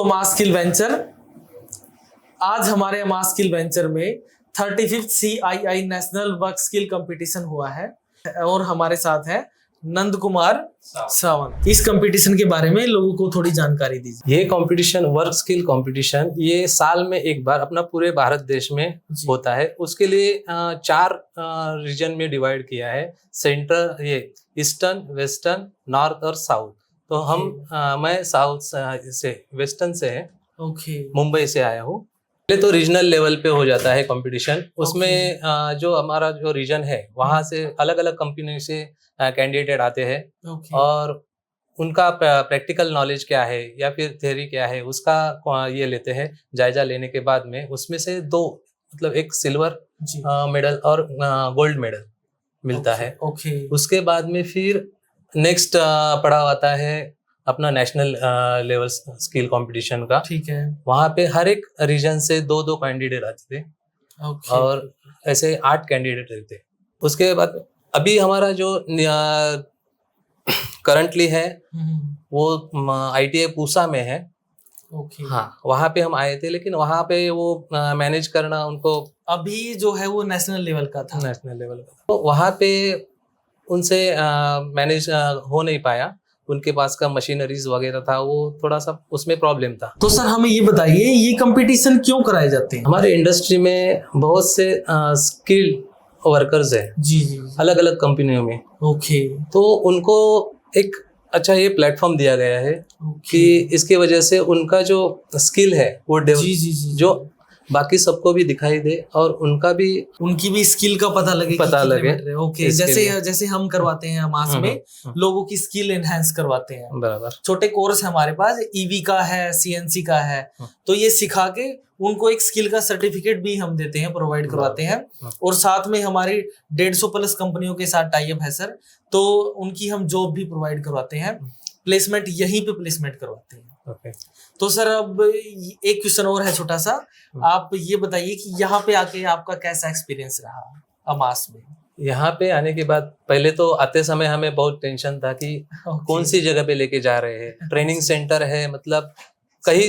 अमास skill venture. आज हमारे अमास skill venture में 35th CII national work skill competition हुआ है और हमारे साथ है नंद कुमार सावंत। इस कंपटीशन के बारे में लोगों को थोड़ी जानकारी दीजिए। ये कंपटीशन वर्क स्किल कंपटीशन ये साल में एक बार अपना पूरे भारत देश में होता है। उसके लिए 4 रीजन में डिवाइड किया है। सेंटर, ये ईस्टर्न, वेस्टर्न, नॉर्थ और साउथ। तो मैं साउथ से वेस्टर्न से है, मुंबई से आया हूँ। पहले तो रीजनल लेवल पे हो जाता है कंपटीशन। उसमें जो हमारा जो रीजन है वहाँ से अलग अलग कंपनी से कैंडिडेट आते हैं और उनका प्रैक्टिकल नॉलेज क्या है या फिर थ्योरी क्या है उसका ये लेते हैं। जायजा लेने के बाद में उसमें से 2 मतलब एक सिल्वर मेडल और गोल्ड मेडल मिलता है। उसके बाद में फिर नेक्स्ट पड़ा आता है अपना नेशनल लेवल स्किल कंपटीशन का। ठीक है। वहाँ पे हर एक रीजन से 2-2 कैंडिडेट आते थे और ऐसे 8 कैंडिडेट रहते। उसके बाद अभी हमारा जो करंटली है वो ITI पूसा में है। हाँ, वहाँ पे हम आए थे, लेकिन वहाँ पे वो मैनेज करना उनको अभी जो है वो नेशनल लेवल का था। तो वहाँ पे उनसे मैनेज हो नहीं पाया। उनके पास का मशीनरीज वगैरह था, वो थोड़ा सा उसमें प्रॉब्लम था। तो सर हमें ये बताइए, ये कंपटीशन क्यों कराए जाते हैं? हमारे इंडस्ट्री में बहुत से स्किल्ड वर्कर्स है जी, अलग अलग कंपनियों में। तो उनको एक अच्छा ये प्लेटफॉर्म दिया गया है कि इसके वजह से उनका जो स्किल है वो जो बाकी सबको भी दिखाई दे और उनकी भी स्किल का पता लगे। जैसे हम करवाते हैं अमास में, लोगों की स्किल एनहांस करवाते हैं। बराबर। छोटे कोर्स है हमारे पास, EV का है, CNC का है। तो ये सिखा के उनको एक स्किल का सर्टिफिकेट भी हम देते हैं, प्रोवाइड करवाते हैं। और साथ में हमारी 150 प्लस कंपनियों के साथ टाई अप है सर। तो उनकी हम जॉब भी प्रोवाइड करवाते हैं, प्लेसमेंट यहीं पे प्लेसमेंट करवाते हैं। तो सर अब एक क्वेश्चन और है छोटा सा, आप ये बताइए कि यहाँ पे आके आपका कैसा एक्सपीरियंस रहा अमास में? यहाँ पे आने के बाद पहले तो आते समय हमें बहुत टेंशन था कि कौन सी जगह पे लेके जा रहे हैं। ट्रेनिंग सेंटर है, मतलब कई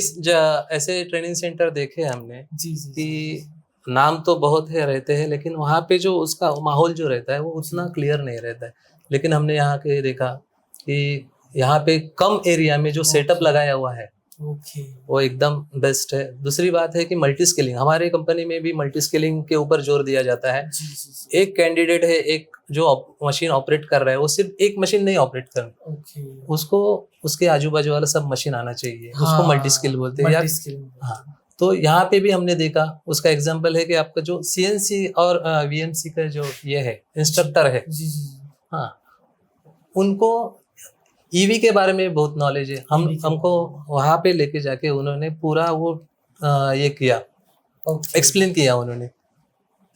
ऐसे ट्रेनिंग सेंटर देखे हमने कि नाम तो बहुत है रहते हैं, लेकिन वहाँ पे जो उसका माहौल जो रहता है वो उतना क्लियर नहीं रहता है। लेकिन हमने यहाँ के देखा कि यहाँ पे कम एरिया में जो सेटअप लगाया हुआ है वो एकदम बेस्ट है। दूसरी बात है कि मल्टी स्किलिंग, हमारे कंपनी में भी मल्टी स्किलिंग के ऊपर जोर दिया जाता है। एक कैंडिडेट है, एक जो मशीन ऑपरेट कर रहा है, वो सिर्फ एक मशीन नहीं ऑपरेट कर उसको उसके आजू बाजू वाला सब मशीन आना चाहिए। उसको मल्टी स्किल बोलते हैं। हाँ, तो यहाँ पे भी हमने देखा, उसका एग्जाम्पल है कि आपका जो CNC और VMC का जो ये है इंस्ट्रक्टर है, हाँ, उनको EV के बारे में बहुत नॉलेज है। हमको वहाँ पे लेके जाके उन्होंने पूरा वो ये किया, एक्सप्लेन किया उन्होंने।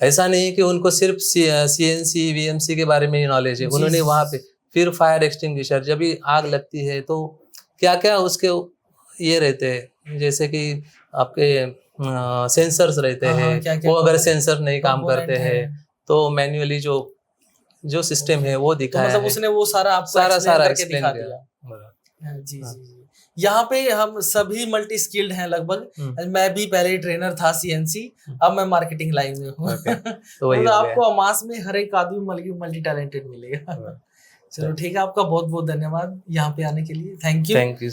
ऐसा नहीं कि उनको सिर्फ CNC VMC के बारे में ही नॉलेज है। उन्होंने वहाँ पे फिर फायर एक्सटिंग्विशर, जब भी आग लगती है तो क्या क्या उसके ये रहते हैं, जैसे कि आपके सेंसर्स रहते हैं, वो अगर सेंसर नहीं काम करते हैं तो मैन्युअली जो सिस्टम है वो दिखाया मतलब उसने वो सारा एक्सप्लेन किया। जी। यहाँ पे हम सभी मल्टी स्किल्ड हैं लगभग। मैं भी पहले ट्रेनर था CNC, अब मैं मार्केटिंग लाइन में हूँ। तो आपको अमास में हर एक आदमी मल्टी टैलेंटेड मिलेगा। चलो ठीक है, आपका बहुत बहुत धन्यवाद यहाँ पे आने के लिए। Thank you.